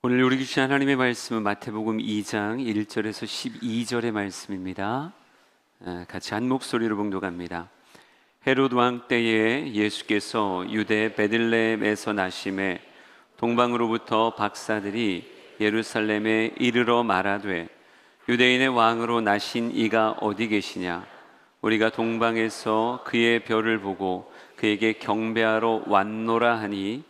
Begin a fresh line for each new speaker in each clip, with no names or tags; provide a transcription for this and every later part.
오늘 우리 주신 하나님의 말씀은 마태복음 2장 1절에서 12절의 말씀입니다. 같이 한 목소리로 봉독합니다. 헤롯 왕 때에 예수께서 유대 베들레헴에서 나심에 동방으로부터 박사들이 예루살렘에 이르러 말하되 유대인의 왕으로 나신 이가 어디 계시냐? 우리가 동방에서 그의 별을 보고 그에게 경배하러 왔노라 하니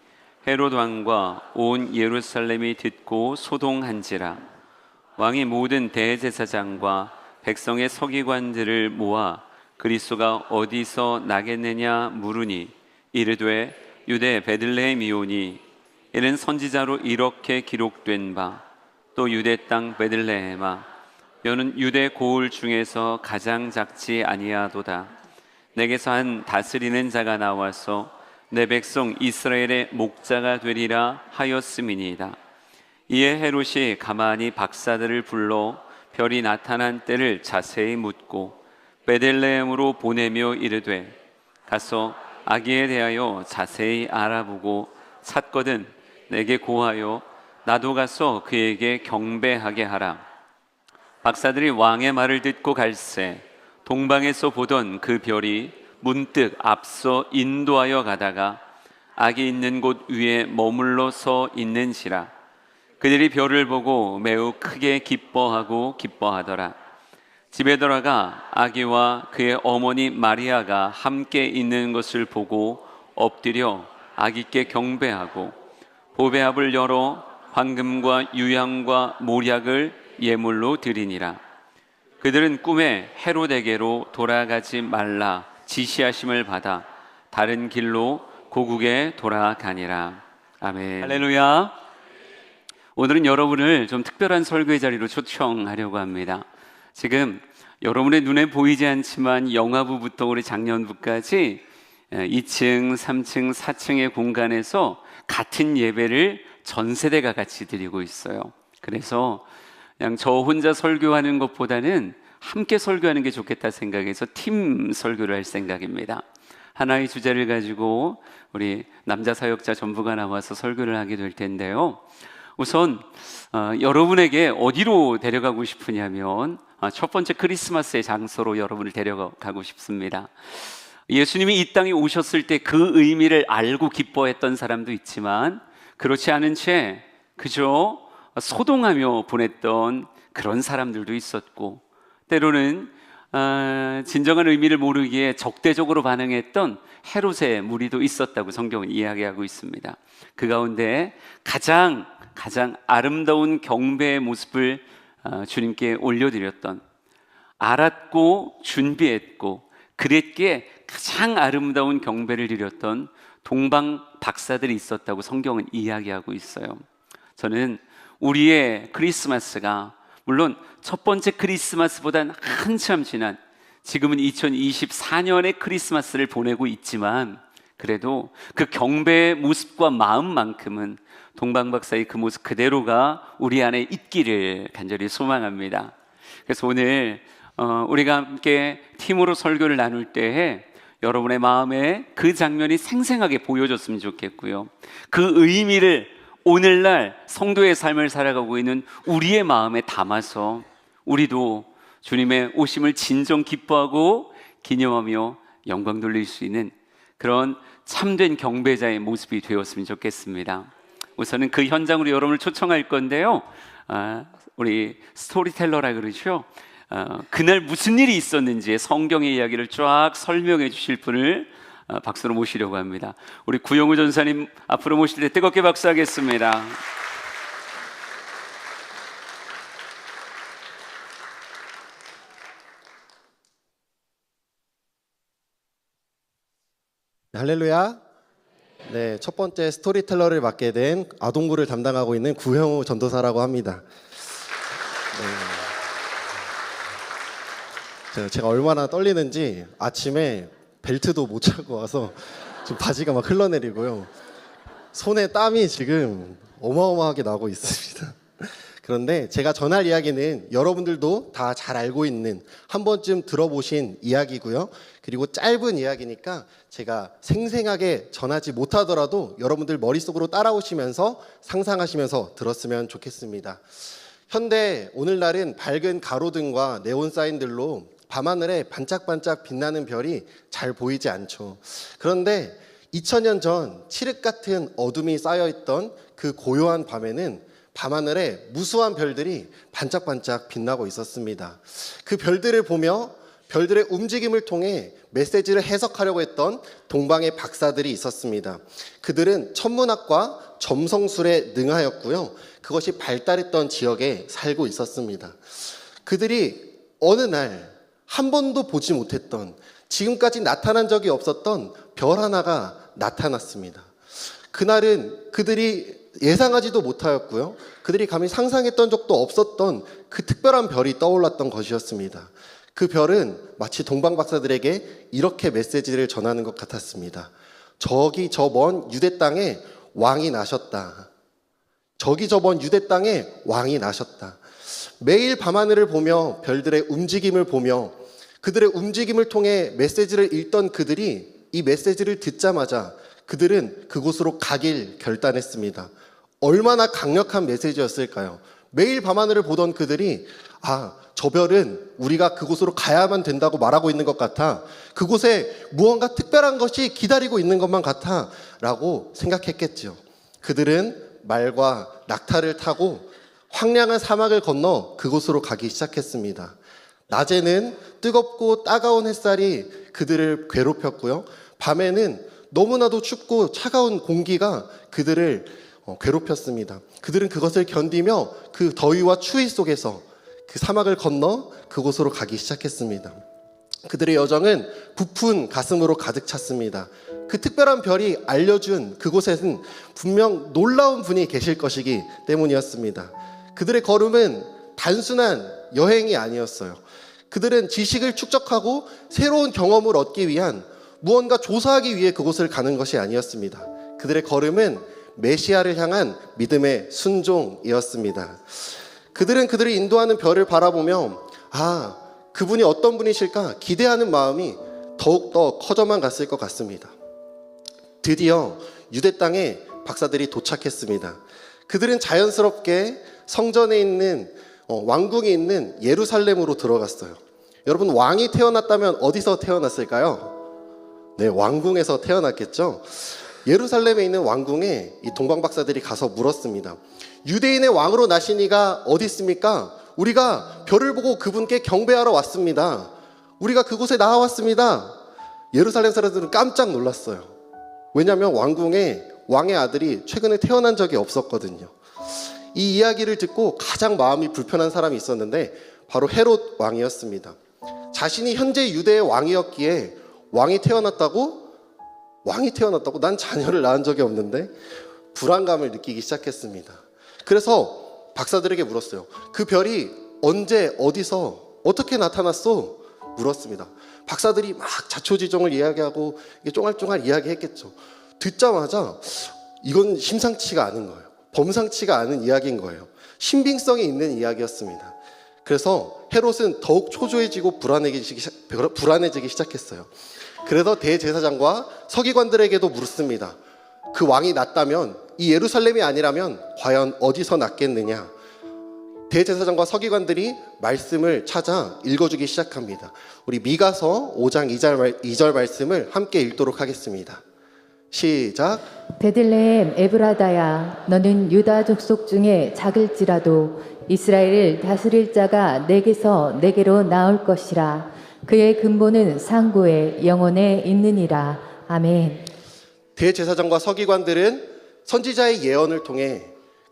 헤롯 왕과 온 예루살렘이 듣고 소동한지라. 왕이 모든 대제사장과 백성의 서기관들을 모아 그리스도가 어디서 나겠느냐 물으니 이르되 유대 베들레헴이오니 이는 선지자로 이렇게 기록된 바 또 유대 땅 베들레헴아 너는 유대 고을 중에서 가장 작지 아니하도다. 내게서 한 다스리는 자가 나와서 내 백성 이스라엘의 목자가 되리라 하였음이니이다. 이에 헤롯이 가만히 박사들을 불러 별이 나타난 때를 자세히 묻고 베들레헴으로 보내며 이르되 가서 아기에 대하여 자세히 알아보고 찾거든 내게 고하여 나도 가서 그에게 경배하게 하라. 박사들이 왕의 말을 듣고 갈새 동방에서 보던 그 별이 문득 앞서 인도하여 가다가 아기 있는 곳 위에 머물러 서 있는지라. 그들이 별을 보고 매우 크게 기뻐하더라. 집에 들어가 아기와 그의 어머니 마리아가 함께 있는 것을 보고 엎드려 아기께 경배하고 보배합을 열어 황금과 유향과 모략을 예물로 드리니라. 그들은 꿈에 헤롯에게로 돌아가지 말라 지시하심을 받아 다른 길로 고국에 돌아가니라. 아멘. 할렐루야. 오늘은 여러분을 좀 특별한 설교의 자리로 초청하려고 합니다. 지금 여러분의 눈에 보이지 않지만 영화부부터 우리 장년부까지 2층, 3층, 4층의 공간에서 같은 예배를 전 세대가 같이 드리고 있어요. 그래서 그냥 저 혼자 설교하는 것보다는 함께 설교하는 게 좋겠다 생각해서 팀 설교를 할 생각입니다. 하나의 주제를 가지고 우리 남자 사역자 전부가 나와서 설교를 하게 될 텐데요. 우선 여러분에게 어디로 데려가고 싶으냐면 첫 번째 크리스마스의 장소로 여러분을 데려가고 싶습니다. 예수님이 이 땅에 오셨을 때 그 의미를 알고 기뻐했던 사람도 있지만 그렇지 않은 채 그저 소동하며 보냈던 그런 사람들도 있었고 때로는 진정한 의미를 모르기에 적대적으로 반응했던 헤롯의 무리도 있었다고 성경은 이야기하고 있습니다. 그 가운데 가장 아름다운 경배의 모습을 주님께 올려드렸던, 알았고 준비했고 그랬기에 가장 아름다운 경배를 드렸던 동방 박사들이 있었다고 성경은 이야기하고 있어요. 저는 우리의 크리스마스가 물론 첫 번째 크리스마스보다는 한참 지난 지금은 2024년의 크리스마스를 보내고 있지만 그래도 그 경배의 모습과 마음만큼은 동방박사의 그 모습 그대로가 우리 안에 있기를 간절히 소망합니다. 그래서 오늘 우리가 함께 팀으로 설교를 나눌 때에 여러분의 마음에 그 장면이 생생하게 보여줬으면 좋겠고요. 그 의미를 오늘날 성도의 삶을 살아가고 있는 우리의 마음에 담아서 우리도 주님의 오심을 진정 기뻐하고 기념하며 영광 돌릴 수 있는 그런 참된 경배자의 모습이 되었으면 좋겠습니다. 우선은 그 현장으로 여러분을 초청할 건데요. 우리 스토리텔러라 그러죠. 그날 무슨 일이 있었는지 성경의 이야기를 쫙 설명해 주실 분을 박수로 모시려고 합니다. 우리 구영우 전사님 앞으로 모실 때 뜨겁게 박수하겠습니다.
할렐루야. 네, 첫 번째 스토리텔러를 맡게 된 아동부를 담당하고 있는 구형우 전도사라고 합니다. 제가 얼마나 떨리는지 아침에 벨트도 못 차고 와서 지금 바지가 막 흘러내리고요. 손에 땀이 지금 어마어마하게 나고 있습니다. 그런데 제가 전할 이야기는 여러분들도 다 잘 알고 있는 한 번쯤 들어보신 이야기고요. 그리고 짧은 이야기니까 제가 생생하게 전하지 못하더라도 여러분들 머릿속으로 따라오시면서 상상하시면서 들었으면 좋겠습니다. 현대 오늘날은 밝은 가로등과 네온 사인들로 밤하늘에 반짝반짝 빛나는 별이 잘 보이지 않죠. 그런데 2000년 전 칠흑 같은 어둠이 쌓여있던 그 고요한 밤에는 밤하늘에 무수한 별들이 반짝반짝 빛나고 있었습니다. 그 별들을 보며 별들의 움직임을 통해 메시지를 해석하려고 했던 동방의 박사들이 있었습니다. 그들은 천문학과 점성술에 능하였고요. 그것이 발달했던 지역에 살고 있었습니다. 그들이 어느 날 한 번도 보지 못했던, 지금까지 나타난 적이 없었던 별 하나가 나타났습니다. 그날은 그들이 예상하지도 못하였고요. 그들이 감히 상상했던 적도 없었던 그 특별한 별이 떠올랐던 것이었습니다. 그 별은 마치 동방 박사들에게 이렇게 메시지를 전하는 것 같았습니다. 저기 저 먼 유대 땅에 왕이 나셨다. 저기 저 먼 유대 땅에 왕이 나셨다. 매일 밤하늘을 보며 별들의 움직임을 보며 그들의 움직임을 통해 메시지를 읽던 그들이 이 메시지를 듣자마자 그들은 그곳으로 가길 결단했습니다. 얼마나 강력한 메시지였을까요? 매일 밤하늘을 보던 그들이 저 별은 우리가 그곳으로 가야만 된다고 말하고 있는 것 같아. 그곳에 무언가 특별한 것이 기다리고 있는 것만 같아 라고 생각했겠죠. 그들은 말과 낙타를 타고 황량한 사막을 건너 그곳으로 가기 시작했습니다. 낮에는 뜨겁고 따가운 햇살이 그들을 괴롭혔고요. 밤에는 너무나도 춥고 차가운 공기가 그들을 괴롭혔습니다. 그들은 그것을 견디며 그 더위와 추위 속에서 그 사막을 건너 그곳으로 가기 시작했습니다. 그들의 여정은 부푼 가슴으로 가득 찼습니다. 그 특별한 별이 알려준 그곳에는 분명 놀라운 분이 계실 것이기 때문이었습니다. 그들의 걸음은 단순한 여행이 아니었어요. 그들은 지식을 축적하고 새로운 경험을 얻기 위한 무언가 조사하기 위해 그곳을 가는 것이 아니었습니다. 그들의 걸음은 메시아를 향한 믿음의 순종이었습니다. 그들은 그들이 인도하는 별을 바라보며 그분이 어떤 분이실까 기대하는 마음이 더욱더 커져만 갔을 것 같습니다. 드디어 유대 땅에 박사들이 도착했습니다. 그들은 자연스럽게 성전에 있는 왕궁이 있는 예루살렘으로 들어갔어요. 여러분, 왕이 태어났다면 어디서 태어났을까요? 네, 왕궁에서 태어났겠죠. 예루살렘에 있는 왕궁에 이 동방 박사들이 가서 물었습니다. 유대인의 왕으로 나신 이가 어디 있습니까? 우리가 별을 보고 그분께 경배하러 왔습니다. 우리가 그곳에 나와왔습니다. 예루살렘 사람들은 깜짝 놀랐어요. 왜냐하면 왕궁에 왕의 아들이 최근에 태어난 적이 없었거든요. 이 이야기를 듣고 가장 마음이 불편한 사람이 있었는데 바로 헤롯 왕이었습니다. 자신이 현재 유대의 왕이었기에 왕이 태어났다고 난 자녀를 낳은 적이 없는데 불안감을 느끼기 시작했습니다. 그래서 박사들에게 물었어요. 그 별이 언제 어디서 어떻게 나타났어? 물었습니다. 박사들이 막 자초지종을 이야기하고 쫑알쫑알 이야기했겠죠. 듣자마자 이건 심상치가 않은 거예요. 범상치가 않은 이야기인 거예요. 신빙성이 있는 이야기였습니다. 그래서 헤롯은 더욱 초조해지고 불안해지기 시작했어요. 그래서 대제사장과 서기관들에게도 물었습니다. 그 왕이 났다면 이 예루살렘이 아니라면 과연 어디서 났겠느냐? 대제사장과 서기관들이 말씀을 찾아 읽어주기 시작합니다. 우리 미가서 5장 2절 말씀을 함께 읽도록 하겠습니다. 시작.
베들레헴 에브라다야, 너는 유다 족속 중에 작을지라도 이스라엘을 다스릴 자가 내게서 내게로 나올 것이라. 그의 근본은 상고에 영원에 있느니라. 아멘.
대제사장과 서기관들은 선지자의 예언을 통해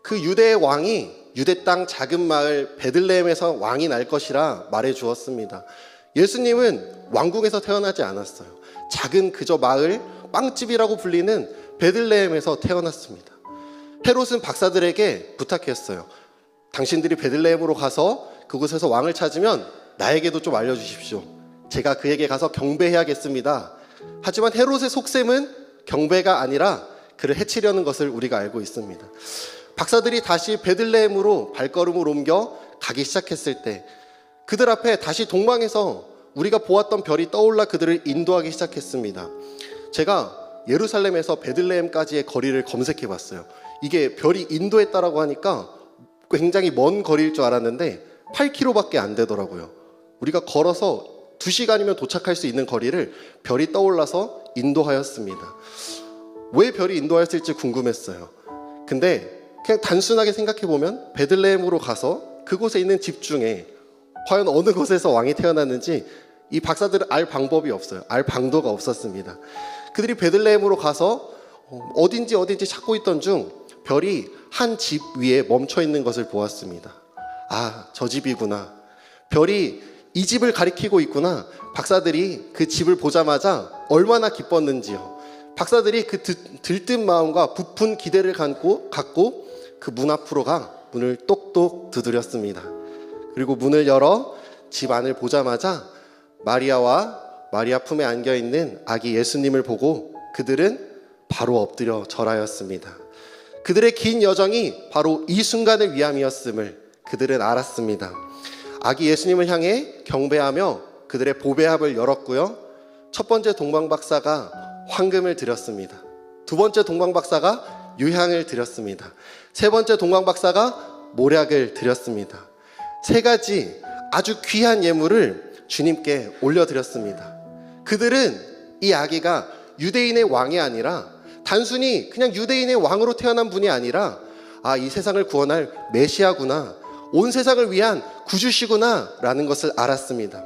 그 유대의 왕이 유대 땅 작은 마을 베들레헴에서 왕이 날 것이라 말해 주었습니다. 예수님은 왕궁에서 태어나지 않았어요. 작은 그저 마을 빵집이라고 불리는 베들레헴에서 태어났습니다. 헤롯은 박사들에게 부탁했어요. 당신들이 베들레헴으로 가서 그곳에서 왕을 찾으면 나에게도 좀 알려주십시오. 제가 그에게 가서 경배해야겠습니다. 하지만 헤롯의 속셈은 경배가 아니라 그를 해치려는 것을 우리가 알고 있습니다. 박사들이 다시 베들레헴으로 발걸음을 옮겨 가기 시작했을 때 그들 앞에 다시 동방에서 우리가 보았던 별이 떠올라 그들을 인도하기 시작했습니다. 제가 예루살렘에서 베들레헴까지의 거리를 검색해 봤어요. 이게 별이 인도했다라고 하니까 굉장히 먼 거리일 줄 알았는데 8km밖에 안 되더라고요. 우리가 걸어서 2시간이면 도착할 수 있는 거리를 별이 떠올라서 인도하였습니다. 왜 별이 인도하였을지 궁금했어요. 근데 그냥 단순하게 생각해 보면 베들레헴으로 가서 그곳에 있는 집 중에 과연 어느 곳에서 왕이 태어났는지 이 박사들은 알 방법이 없어요. 알 방도가 없었습니다. 그들이 베들레헴으로 가서 어딘지 찾고 있던 중 별이 한 집 위에 멈춰 있는 것을 보았습니다. 아, 저 집이구나. 별이 이 집을 가리키고 있구나. 박사들이 그 집을 보자마자 얼마나 기뻤는지요. 박사들이 그 들뜬 마음과 부푼 기대를 갖고 그 문 앞으로 가 문을 똑똑 두드렸습니다. 그리고 문을 열어 집 안을 보자마자 마리아와 마리아 품에 안겨있는 아기 예수님을 보고 그들은 바로 엎드려 절하였습니다. 그들의 긴 여정이 바로 이 순간을 위함이었음을 그들은 알았습니다. 아기 예수님을 향해 경배하며 그들의 보배합을 열었고요. 첫 번째 동방박사가 황금을 드렸습니다. 두 번째 동방박사가 유향을 드렸습니다. 세 번째 동방박사가 모략을 드렸습니다. 세 가지 아주 귀한 예물을 주님께 올려드렸습니다. 그들은 이 아기가 유대인의 왕이 아니라 단순히 그냥 유대인의 왕으로 태어난 분이 아니라 이 세상을 구원할 메시아구나, 온 세상을 위한 구주시구나 라는 것을 알았습니다.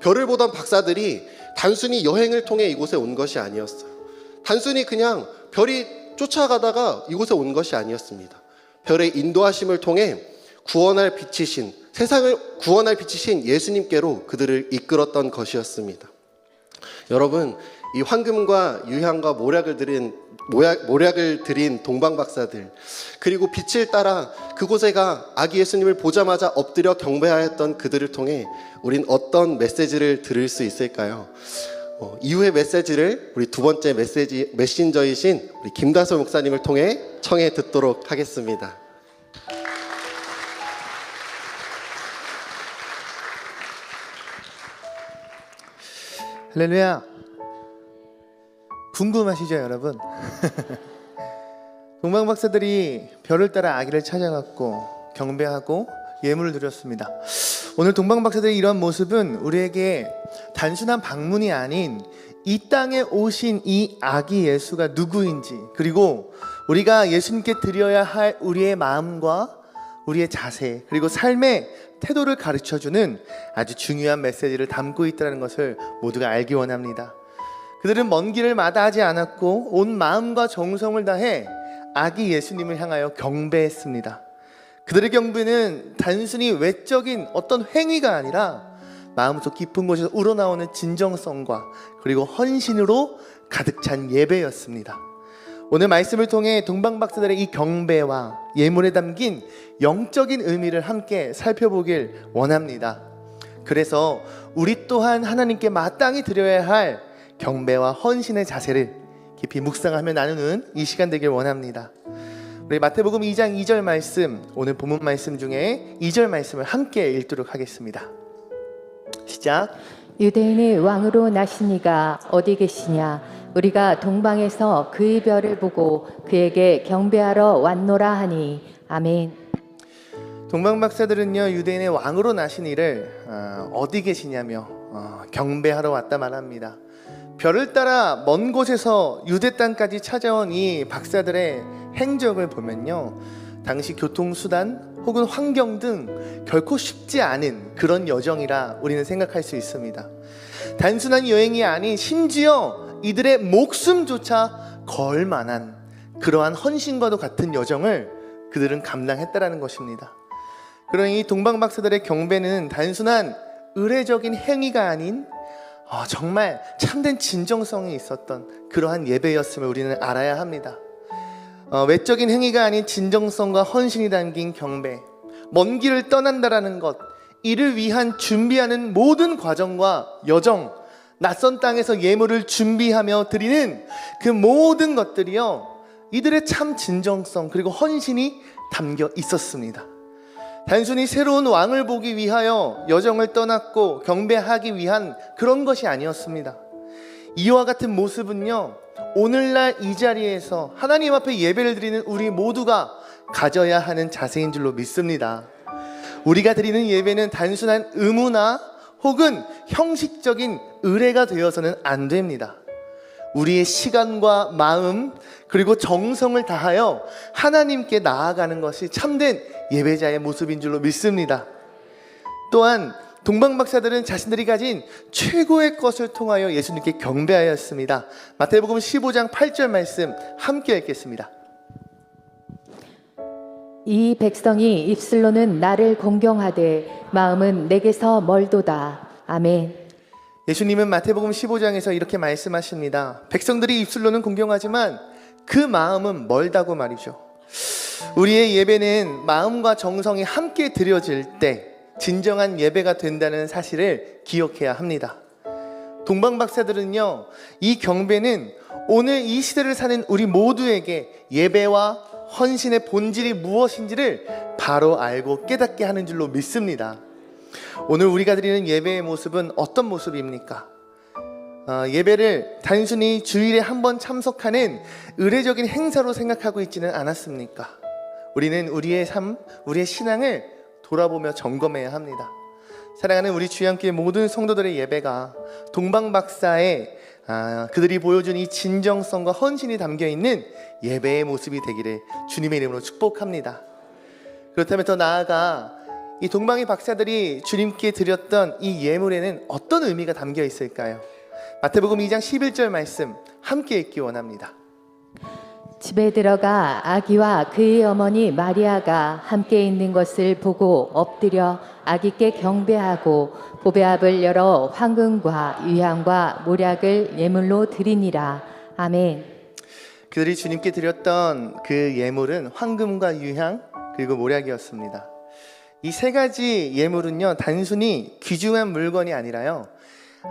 별을 보던 박사들이 단순히 여행을 통해 이곳에 온 것이 아니었어요. 단순히 그냥 별이 쫓아가다가 이곳에 온 것이 아니었습니다. 별의 인도하심을 통해 세상을 구원할 빛이신 예수님께로 그들을 이끌었던 것이었습니다. 여러분, 이 황금과 유향과 모략을 드린 동방박사들, 그리고 빛을 따라 그곳에 가 아기 예수님을 보자마자 엎드려 경배하였던 그들을 통해 우린 어떤 메시지를 들을 수 있을까요? 이후의 메시지를 우리 두 번째 메신저이신 우리 김다솔 목사님을 통해 청해 듣도록 하겠습니다.
할렐루야. 궁금하시죠, 여러분? 동방박사들이 별을 따라 아기를 찾아갔고 경배하고 예물을 드렸습니다. 오늘 동방박사들의 이런 모습은 우리에게 단순한 방문이 아닌 이 땅에 오신 이 아기 예수가 누구인지, 그리고 우리가 예수님께 드려야 할 우리의 마음과 우리의 자세, 그리고 삶의 태도를 가르쳐주는 아주 중요한 메시지를 담고 있다는 것을 모두가 알기 원합니다. 그들은 먼 길을 마다하지 않았고 온 마음과 정성을 다해 아기 예수님을 향하여 경배했습니다. 그들의 경배는 단순히 외적인 어떤 행위가 아니라 마음속 깊은 곳에서 우러나오는 진정성과 그리고 헌신으로 가득 찬 예배였습니다. 오늘 말씀을 통해 동방박사들의 이 경배와 예물에 담긴 영적인 의미를 함께 살펴보길 원합니다. 그래서 우리 또한 하나님께 마땅히 드려야 할 경배와 헌신의 자세를 깊이 묵상하며 나누는 이 시간 되길 원합니다. 우리 마태복음 2장 2절 말씀, 오늘 본문 말씀 중에 2절 말씀을 함께 읽도록 하겠습니다. 시작.
유대인의 왕으로 나신 이가 어디 계시냐? 우리가 동방에서 그의 별을 보고 그에게 경배하러 왔노라 하니. 아멘.
동방박사들은요, 유대인의 왕으로 나신 이를 어디 계시냐며 경배하러 왔다 말합니다. 별을 따라 먼 곳에서 유대 땅까지 찾아온 이 박사들의 행적을 보면요, 당시 교통수단 혹은 환경 등 결코 쉽지 않은 그런 여정이라 우리는 생각할 수 있습니다. 단순한 여행이 아닌 심지어 이들의 목숨조차 걸 만한 그러한 헌신과도 같은 여정을 그들은 감당했다라는 것입니다. 그러니 이 동방박사들의 경배는 단순한 의례적인 행위가 아닌 정말 참된 진정성이 있었던 그러한 예배였음을 우리는 알아야 합니다. 외적인 행위가 아닌 진정성과 헌신이 담긴 경배, 먼 길을 떠난다라는 것, 이를 위한 준비하는 모든 과정과 여정, 낯선 땅에서 예물을 준비하며 드리는 그 모든 것들이요, 이들의 참 진정성 그리고 헌신이 담겨 있었습니다. 단순히 새로운 왕을 보기 위하여 여정을 떠났고 경배하기 위한 그런 것이 아니었습니다. 이와 같은 모습은요, 오늘날 이 자리에서 하나님 앞에 예배를 드리는 우리 모두가 가져야 하는 자세인 줄로 믿습니다. 우리가 드리는 예배는 단순한 의무나 혹은 형식적인 의례가 되어서는 안 됩니다. 우리의 시간과 마음 그리고 정성을 다하여 하나님께 나아가는 것이 참된 예배자의 모습인 줄로 믿습니다. 또한 동방박사들은 자신들이 가진 최고의 것을 통하여 예수님께 경배하였습니다. 마태복음 15장 8절 말씀 함께 읽겠습니다.
이 백성이 입술로는 나를 공경하되 마음은 내게서 멀도다. 아멘.
예수님은 마태복음 15장에서 이렇게 말씀하십니다. 백성들이 입술로는 공경하지만 그 마음은 멀다고 말이죠. 우리의 예배는 마음과 정성이 함께 드려질 때 진정한 예배가 된다는 사실을 기억해야 합니다. 동방박사들은요, 이 경배는 오늘 이 시대를 사는 우리 모두에게 예배와 헌신의 본질이 무엇인지를 바로 알고 깨닫게 하는 줄로 믿습니다. 오늘 우리가 드리는 예배의 모습은 어떤 모습입니까? 예배를 단순히 주일에 한 번 참석하는 의례적인 행사로 생각하고 있지는 않았습니까? 우리는 우리의 삶, 우리의 신앙을 돌아보며 점검해야 합니다. 사랑하는 우리 주양교회 모든 성도들의 예배가 동방박사의 그들이 보여준 이 진정성과 헌신이 담겨있는 예배의 모습이 되기를 주님의 이름으로 축복합니다. 그렇다면 더 나아가 이 동방의 박사들이 주님께 드렸던 이 예물에는 어떤 의미가 담겨 있을까요? 마태복음 2장 11절 말씀 함께 읽기 원합니다.
집에 들어가 아기와 그의 어머니 마리아가 함께 있는 것을 보고 엎드려 아기께 경배하고 보배압을 열어 황금과 유향과 모략을 예물로 드리니라. 아멘.
그들이 주님께 드렸던 그 예물은 황금과 유향 그리고 모략이었습니다. 이 세 가지 예물은요, 단순히 귀중한 물건이 아니라요,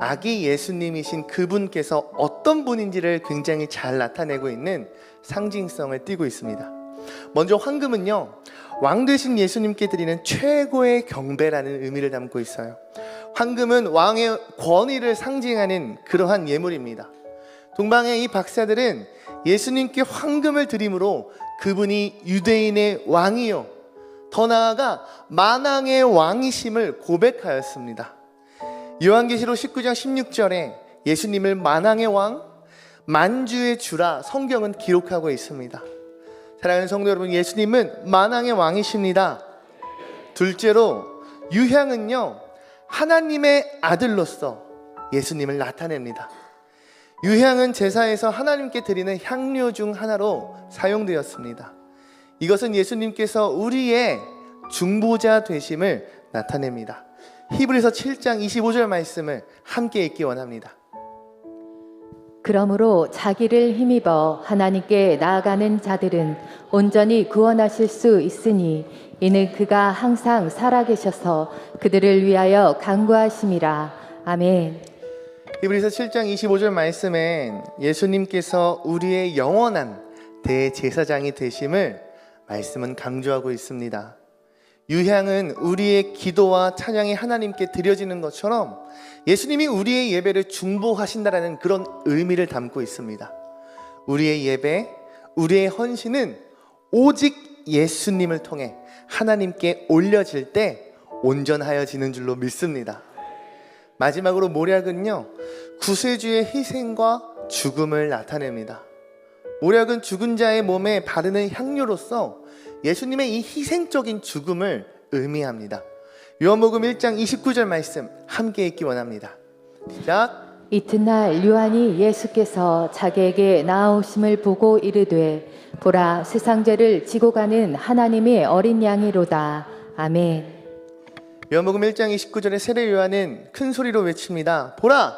아기 예수님이신 그분께서 어떤 분인지를 굉장히 잘 나타내고 있는 상징성을 띠고 있습니다. 먼저 황금은요, 왕 되신 예수님께 드리는 최고의 경배라는 의미를 담고 있어요. 황금은 왕의 권위를 상징하는 그러한 예물입니다. 동방의 이 박사들은 예수님께 황금을 드림으로 그분이 유대인의 왕이요, 더 나아가 만왕의 왕이심을 고백하였습니다. 요한계시록 19장 16절에 예수님을 만왕의 왕, 만주의 주라 성경은 기록하고 있습니다. 사랑하는 성도 여러분, 예수님은 만왕의 왕이십니다. 둘째로 유향은요, 하나님의 아들로서 예수님을 나타냅니다. 유향은 제사에서 하나님께 드리는 향료 중 하나로 사용되었습니다. 이것은 예수님께서 우리의 중보자 되심을 나타냅니다. 히브리서 7장 25절 말씀을 함께 읽기 원합니다.
그러므로 자기를 힘입어 하나님께 나아가는 자들은 온전히 구원하실 수 있으니 이는 그가 항상 살아계셔서 그들을 위하여 간구하심이라. 아멘.
히브리서 7장 25절 말씀엔 예수님께서 우리의 영원한 대제사장이 되심을 말씀은 강조하고 있습니다. 유향은 우리의 기도와 찬양이 하나님께 드려지는 것처럼 예수님이 우리의 예배를 중보하신다라는 그런 의미를 담고 있습니다. 우리의 예배, 우리의 헌신은 오직 예수님을 통해 하나님께 올려질 때 온전하여지는 줄로 믿습니다. 마지막으로 모략은요, 구세주의 희생과 죽음을 나타냅니다. 모략은 죽은 자의 몸에 바르는 향료로서 예수님의 이 희생적인 죽음을 의미합니다. 요한복음 1장 29절 말씀 함께 읽기 원합니다. 시작.
이튿날 요한이 예수께서 자기에게 나아오심을 보고 이르되 보라, 세상 죄를 지고 가는 하나님의 어린 양이로다. 아멘.
요한복음 1장 29절에 세례 요한은 큰 소리로 외칩니다. 보라,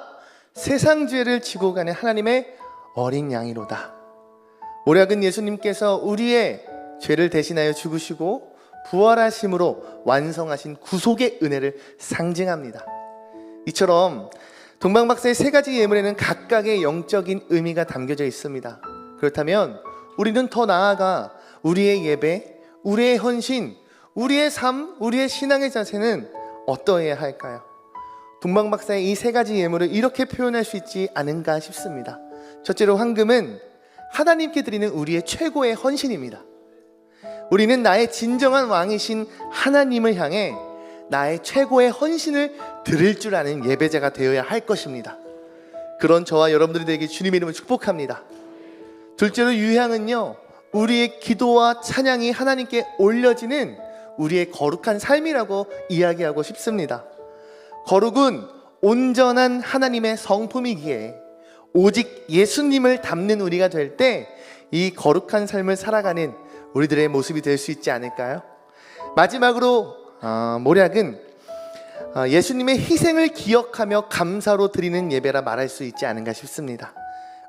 세상 죄를 지고 가는 하나님의 어린 양이로다. 모략은 예수님께서 우리의 죄를 대신하여 죽으시고 부활하심으로 완성하신 구속의 은혜를 상징합니다. 이처럼 동방박사의 세 가지 예물에는 각각의 영적인 의미가 담겨져 있습니다. 그렇다면 우리는 더 나아가 우리의 예배, 우리의 헌신, 우리의 삶, 우리의 신앙의 자세는 어떠해야 할까요? 동방박사의 이 세 가지 예물을 이렇게 표현할 수 있지 않은가 싶습니다. 첫째로 황금은 하나님께 드리는 우리의 최고의 헌신입니다. 우리는 나의 진정한 왕이신 하나님을 향해 나의 최고의 헌신을 드릴 줄 아는 예배자가 되어야 할 것입니다. 그런 저와 여러분들이 되길 주님의 이름으로 축복합니다. 둘째로 유향은요, 우리의 기도와 찬양이 하나님께 올려지는 우리의 거룩한 삶이라고 이야기하고 싶습니다. 거룩은 온전한 하나님의 성품이기에 오직 예수님을 담는 우리가 될 때 이 거룩한 삶을 살아가는 우리들의 모습이 될 수 있지 않을까요? 마지막으로 모략은 예수님의 희생을 기억하며 감사로 드리는 예배라 말할 수 있지 않은가 싶습니다.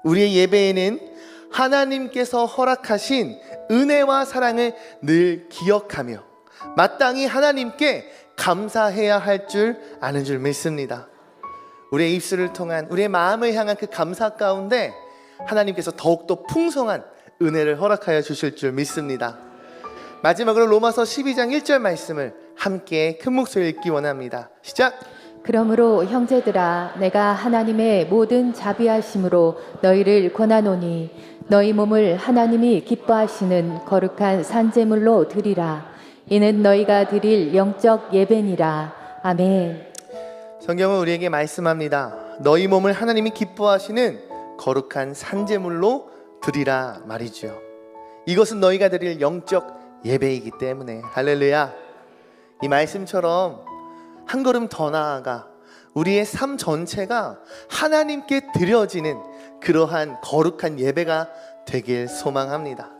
우리의 예배에는 하나님께서 허락하신 은혜와 사랑을 늘 기억하며 마땅히 하나님께 감사해야 할 줄 아는 줄 믿습니다. 우리의 입술을 통한 우리의 마음을 향한 그 감사 가운데 하나님께서 더욱더 풍성한 은혜를 허락하여 주실 줄 믿습니다. 마지막으로 로마서 12장 1절 말씀을 함께 큰 목소리로 읽기 원합니다. 시작!
그러므로 형제들아 내가 하나님의 모든 자비하심으로 너희를 권하노니 너희 몸을 하나님이 기뻐하시는 거룩한 산제물로 드리라. 이는 너희가 드릴 영적 예배니라. 아멘.
성경은 우리에게 말씀합니다. 너희 몸을 하나님이 기뻐하시는 거룩한 산제물로 드리라 말이죠. 이것은 너희가 드릴 영적 예배이기 때문에 할렐루야. 이 말씀처럼 한 걸음 더 나아가 우리의 삶 전체가 하나님께 드려지는 그러한 거룩한 예배가 되길 소망합니다.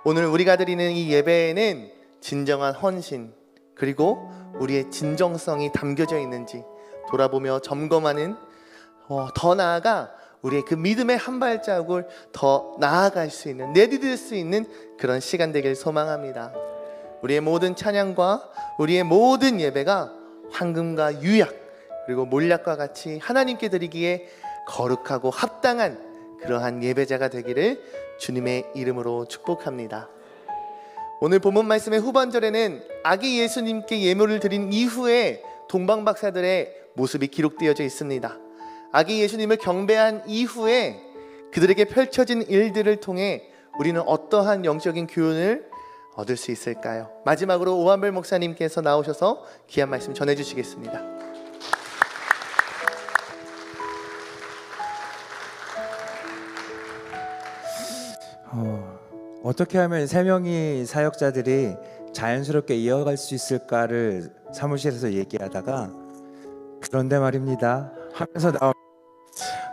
오늘 우리가 드리는 이 예배에는 진정한 헌신 그리고 우리의 진정성이 담겨져 있는지 돌아보며 점검하는 더 나아가 우리의 그 믿음의 한 발자국을 더 나아갈 수 있는 내디딜 수 있는 그런 시간 되길 소망합니다. 우리의 모든 찬양과 우리의 모든 예배가 황금과 유약 그리고 몰약과 같이 하나님께 드리기에 거룩하고 합당한 그러한 예배자가 되기를 주님의 이름으로 축복합니다. 오늘 본문 말씀의 후반절에는 아기 예수님께 예물을 드린 이후에 동방박사들의 모습이 기록되어져 있습니다. 아기 예수님을 경배한 이후에 그들에게 펼쳐진 일들을 통해 우리는 어떠한 영적인 교훈을 얻을 수 있을까요? 마지막으로 오한별 목사님께서 나오셔서 귀한 말씀 전해주시겠습니다.
어떻게 하면 세 명의 사역자들이 자연스럽게 이어갈 수 있을까를 사무실에서 얘기하다가 그런데 말입니다 하면서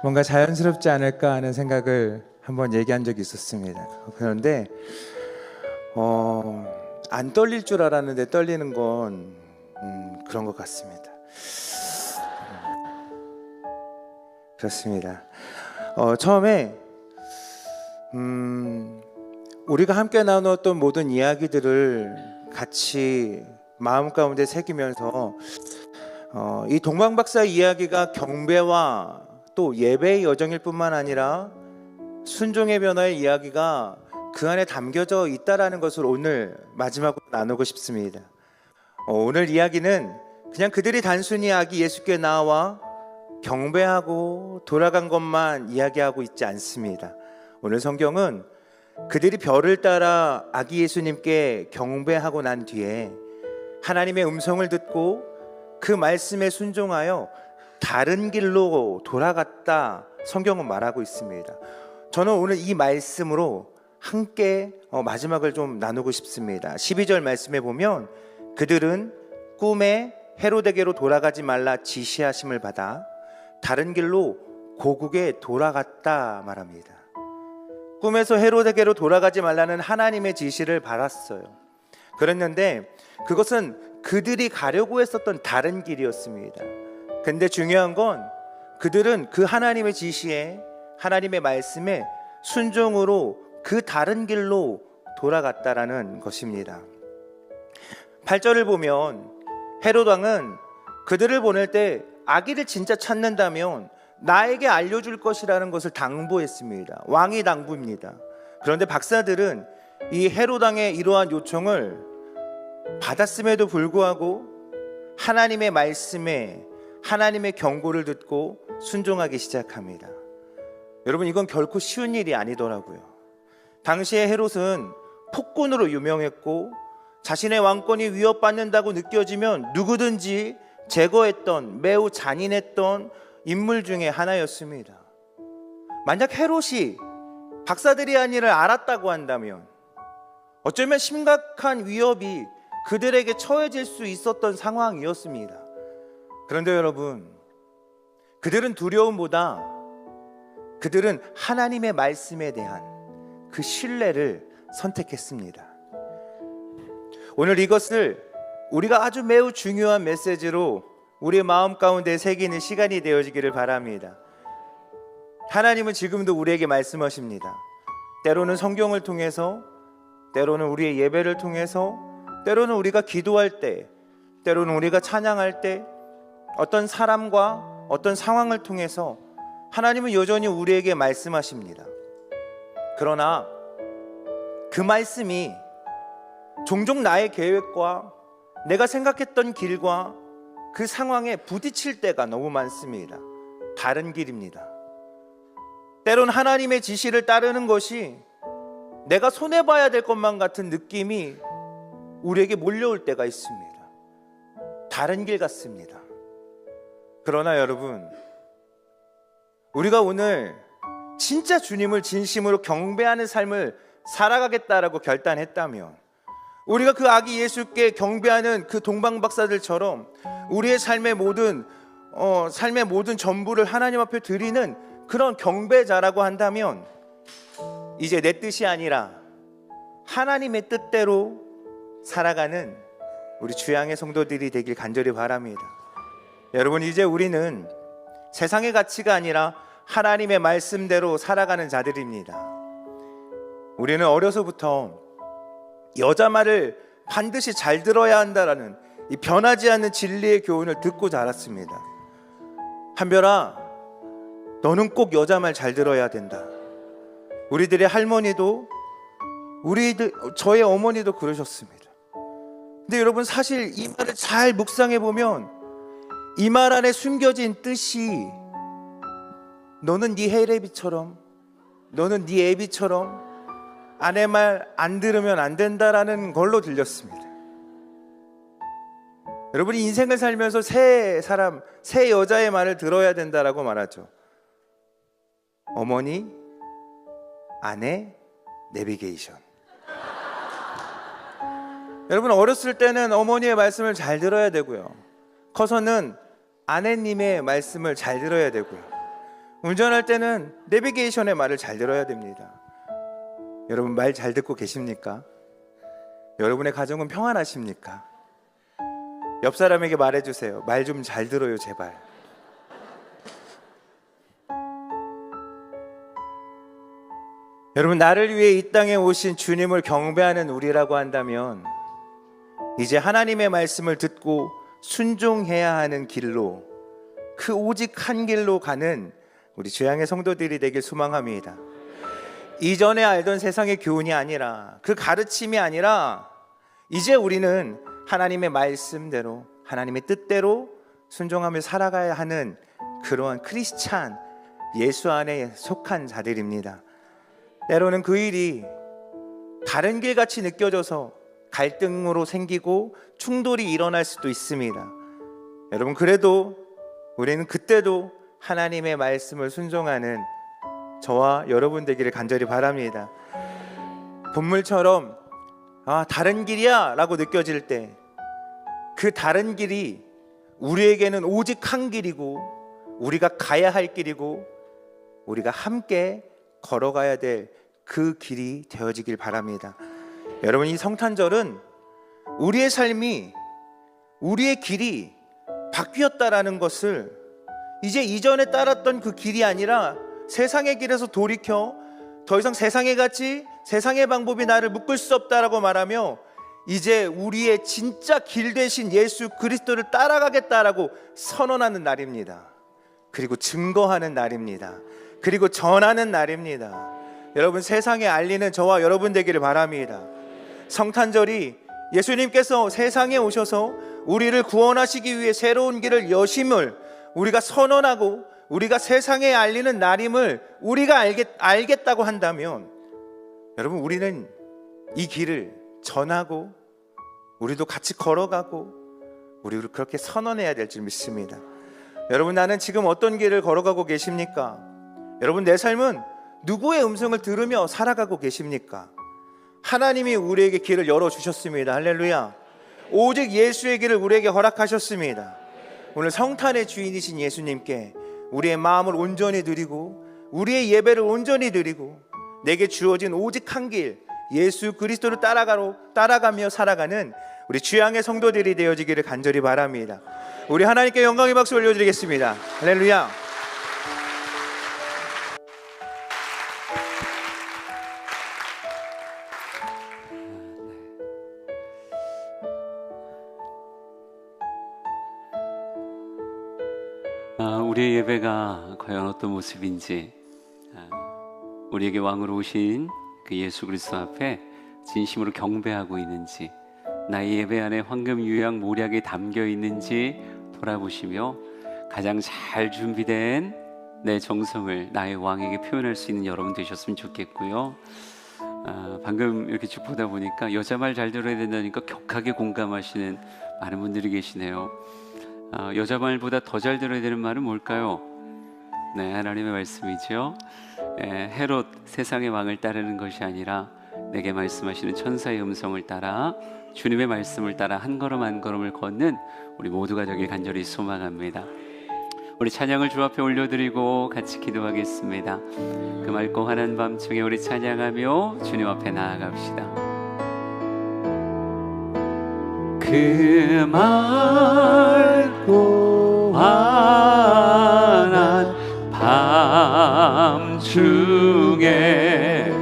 뭔가 자연스럽지 않을까 하는 생각을 한번 얘기한 적이 있었습니다. 그런데 안 떨릴 줄 알았는데 떨리는 건 그런 것 같습니다. 그렇습니다. 처음에 우리가 함께 나누었던 모든 이야기들을 같이 마음 가운데 새기면서 이 동방박사 이야기가 경배와 또 예배의 여정일 뿐만 아니라 순종의 변화의 이야기가 그 안에 담겨져 있다라는 것을 오늘 마지막으로 나누고 싶습니다. 오늘 이야기는 그냥 그들이 단순히 아기 예수께 나와 경배하고 돌아간 것만 이야기하고 있지 않습니다. 오늘 성경은 그들이 별을 따라 아기 예수님께 경배하고 난 뒤에 하나님의 음성을 듣고 그 말씀에 순종하여 다른 길로 돌아갔다 성경은 말하고 있습니다. 저는 오늘 이 말씀으로 함께 마지막을 좀 나누고 싶습니다. 12절 말씀에 보면 그들은 꿈에 헤로데게로 돌아가지 말라 지시하심을 받아 다른 길로 고국에 돌아갔다 말합니다. 꿈에서 헤로데게로 돌아가지 말라는 하나님의 지시를 받았어요. 그랬는데 그것은 그들이 가려고 했었던 다른 길이었습니다. 근데 중요한 건 그들은 그 하나님의 지시에 하나님의 말씀에 순종으로 그 다른 길로 돌아갔다라는 것입니다. 8절을 보면 헤롯 왕은 그들을 보낼 때 아기를 진짜 찾는다면 나에게 알려줄 것이라는 것을 당부했습니다. 왕이 당부입니다. 그런데 박사들은 이 헤롯 왕의 이러한 요청을 받았음에도 불구하고 하나님의 말씀에 하나님의 경고를 듣고 순종하기 시작합니다. 여러분, 이건 결코 쉬운 일이 아니더라고요. 당시에 헤롯은 폭군으로 유명했고 자신의 왕권이 위협받는다고 느껴지면 누구든지 제거했던 매우 잔인했던 인물 중에 하나였습니다. 만약 헤롯이 박사드리아니를 알았다고 한다면 어쩌면 심각한 위협이 그들에게 처해질 수 있었던 상황이었습니다. 그런데 여러분, 그들은 두려움보다 그들은 하나님의 말씀에 대한 그 신뢰를 선택했습니다. 오늘 이것을 우리가 아주 매우 중요한 메시지로 우리의 마음 가운데 새기는 시간이 되어지기를 바랍니다. 하나님은 지금도 우리에게 말씀하십니다. 때로는 성경을 통해서, 때로는 우리의 예배를 통해서, 때로는 우리가 기도할 때, 때로는 우리가 찬양할 때, 어떤 사람과 어떤 상황을 통해서 하나님은 여전히 우리에게 말씀하십니다. 그러나 그 말씀이 종종 나의 계획과 내가 생각했던 길과 그 상황에 부딪힐 때가 너무 많습니다. 다른 길입니다. 때론 하나님의 지시를 따르는 것이 내가 손해봐야 될 것만 같은 느낌이 우리에게 몰려올 때가 있습니다. 다른 길 같습니다. 그러나 여러분, 우리가 오늘 진짜 주님을 진심으로 경배하는 삶을 살아가겠다라고 결단했다면, 우리가 그 아기 예수께 경배하는 그 동방박사들처럼 우리의 삶의 모든 전부를 하나님 앞에 드리는 그런 경배자라고 한다면, 이제 내 뜻이 아니라 하나님의 뜻대로 살아가는 우리 주양의 성도들이 되길 간절히 바랍니다. 여러분, 이제 우리는 세상의 가치가 아니라 하나님의 말씀대로 살아가는 자들입니다. 우리는 어려서부터 여자 말을 반드시 잘 들어야 한다라는 이 변하지 않는 진리의 교훈을 듣고 자랐습니다. 한별아, 너는 꼭 여자 말 잘 들어야 된다. 우리들의 할머니도 저의 어머니도 그러셨습니다. 근데 여러분, 사실 이 말을 잘 묵상해 보면 이 말 안에 숨겨진 뜻이 너는 네 헤레비처럼, 너는 네 애비처럼 아내 말 안 들으면 안 된다라는 걸로 들렸습니다. 여러분이 인생을 살면서 새 여자의 말을 들어야 된다라고 말하죠. 어머니, 아내, 내비게이션. 여러분, 어렸을 때는 어머니의 말씀을 잘 들어야 되고요, 커서는 아내님의 말씀을 잘 들어야 되고요, 운전할 때는 내비게이션의 말을 잘 들어야 됩니다. 여러분, 말 잘 듣고 계십니까? 여러분의 가정은 평안하십니까? 옆 사람에게 말해주세요. 말 좀 잘 들어요, 제발. 여러분, 나를 위해 이 땅에 오신 주님을 경배하는 우리라고 한다면, 이제 하나님의 말씀을 듣고 순종해야 하는 길로, 그 오직 한 길로 가는 우리 주양의 성도들이 되길 소망합니다. 이전에 알던 세상의 교훈이 아니라, 그 가르침이 아니라, 이제 우리는 하나님의 말씀대로, 하나님의 뜻대로 순종하며 살아가야 하는 그러한 크리스찬, 예수 안에 속한 자들입니다. 때로는 그 일이 다른 길같이 느껴져서 갈등으로 생기고 충돌이 일어날 수도 있습니다. 여러분, 그래도 우리는 그때도 하나님의 말씀을 순종하는 저와 여러분 되기를 간절히 바랍니다. 본물처럼 다른 길이야 라고 느껴질 때, 그 다른 길이 우리에게는 오직 한 길이고, 우리가 가야 할 길이고, 우리가 함께 걸어가야 될 그 길이 되어지길 바랍니다. 여러분, 이 성탄절은 우리의 삶이, 우리의 길이 바뀌었다라는 것을, 이제 이전에 따랐던 그 길이 아니라 세상의 길에서 돌이켜 더 이상 세상의 가치, 세상의 방법이 나를 묶을 수 없다라고 말하며, 이제 우리의 진짜 길 대신 예수 그리스도를 따라가겠다라고 선언하는 날입니다. 그리고 증거하는 날입니다. 그리고 전하는 날입니다. 여러분, 세상에 알리는 저와 여러분 되기를 바랍니다. 성탄절이 예수님께서 세상에 오셔서 우리를 구원하시기 위해 새로운 길을 여심을 우리가 선언하고 우리가 세상에 알리는 날임을 우리가 알겠다고 한다면, 여러분, 우리는 이 길을 전하고 우리도 같이 걸어가고 우리를 그렇게 선언해야 될 줄 믿습니다. 여러분, 나는 지금 어떤 길을 걸어가고 계십니까? 여러분, 내 삶은 누구의 음성을 들으며 살아가고 계십니까? 하나님이 우리에게 길을 열어주셨습니다. 할렐루야. 오직 예수의 길을 우리에게 허락하셨습니다. 오늘 성탄의 주인이신 예수님께 우리의 마음을 온전히 드리고 우리의 예배를 온전히 드리고 내게 주어진 오직 한 길, 예수 그리스도를 따라가며 살아가는 우리 주양의 성도들이 되어지기를 간절히 바랍니다. 우리 하나님께 영광의 박수 올려드리겠습니다. 할렐루야.
우리의 예배가 과연 어떤 모습인지, 우리에게 왕으로 오신 그 예수 그리스도 앞에 진심으로 경배하고 있는지, 나의 예배 안에 황금 유향 모략이 담겨 있는지 돌아보시며 가장 잘 준비된 내 정성을 나의 왕에게 표현할 수 있는 여러분 되셨으면 좋겠고요. 방금 이렇게 쭉 보다 보니까 여자 말 잘 들어야 된다니까 격하게 공감하시는 많은 분들이 계시네요. 여자 말보다 더 잘 들어야 되는 말은 뭘까요? 네, 하나님의 말씀이죠. 헤롯 세상의 왕을 따르는 것이 아니라 내게 말씀하시는 천사의 음성을 따라 주님의 말씀을 따라 한 걸음 한 걸음을 걷는 우리 모두가 되길 간절히 소망합니다. 우리 찬양을 주 앞에 올려드리고 같이 기도하겠습니다. 그 맑고 환한 밤중에 우리 찬양하며 주님 앞에 나아갑시다. 그 맑고 환한 밤중에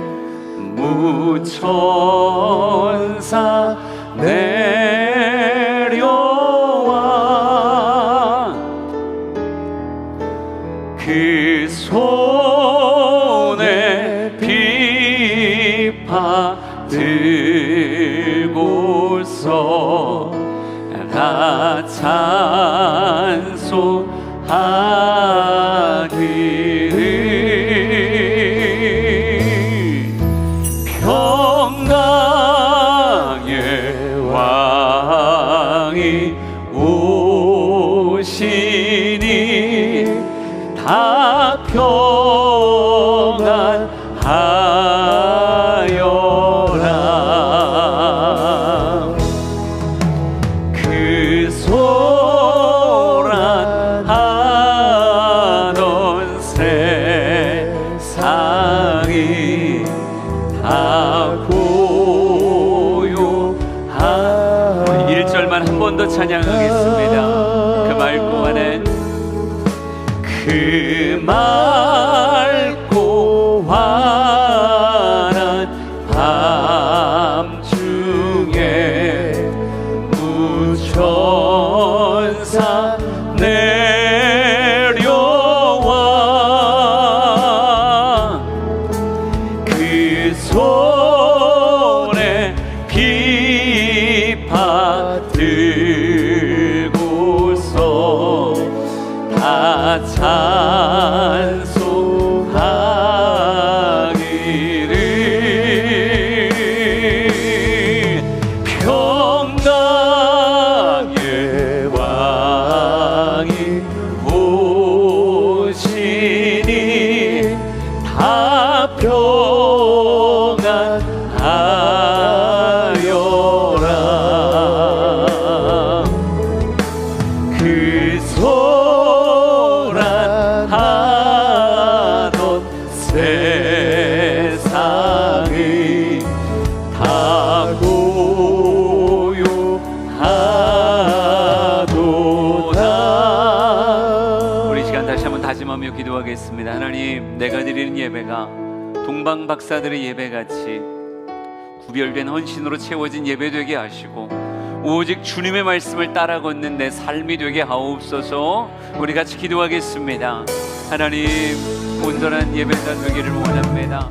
무천사 내려와 그 손에 비파 들고서 다 찬송하기를 평강의 왕이 오시니 다 평안하여라. 그 소란하던 세상이 다 고요한, 우리 1절만 한 번 더 찬양하겠습니다. 그 맑고 환한, 그 맑고 환한 밤중에 무천사 내려와 그 손에 비파 들고서 다 찬송하기를 평강의 왕이 오시니 다 평안하여라. 그 소란하던 세상이 다 고요하도다. 우리 시간 다시 한번 다짐하며 기도하겠습니다. 하나님, 내가 드리는 예배가 동방 박사들의 예배같이 구별된 헌신으로 채워진 예배 되게 하시고 오직 주님의 말씀을 따라 걷는 내 삶이 되게 하옵소서. 우리 같이 기도하겠습니다. 하나님, 온전한 예배가 되기를 원합니다.